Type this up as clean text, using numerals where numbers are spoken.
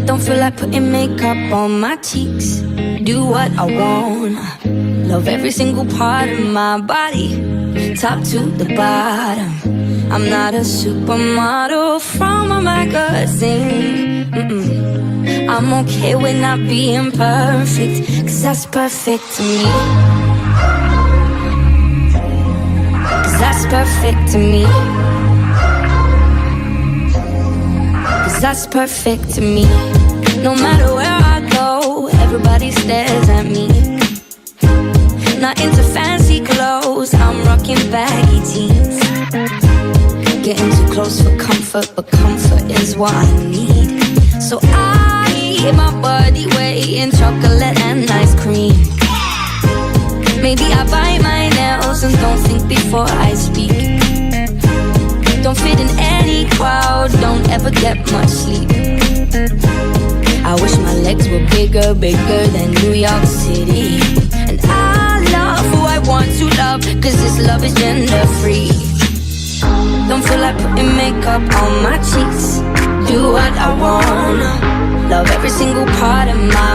Don't feel like putting makeup on my cheeks. Do what I want. Love every single part of my body, top to the bottom. I'm not a supermodel from a magazine. I'm okay with not being perfect, 'cause that's perfect to me. 'Cause that's perfect to me. 'Cause that's perfect to me. No matter where I go, everybody stares at me. Not into fancy clothes, I'm rocking baggy jeans. Getting too close for comfort, but comfort is what I need. So I eat my body weight in chocolate and ice cream. Maybe I bite my nails and don't think before I speak. Don't fit in any crowd, don't ever get much sleep. I wish my legs were bigger, bigger than New York City. And I love who I want to love, 'cause this love is gender free. Don't feel like putting makeup on my cheeks. Do what I wanna. Love every single part of my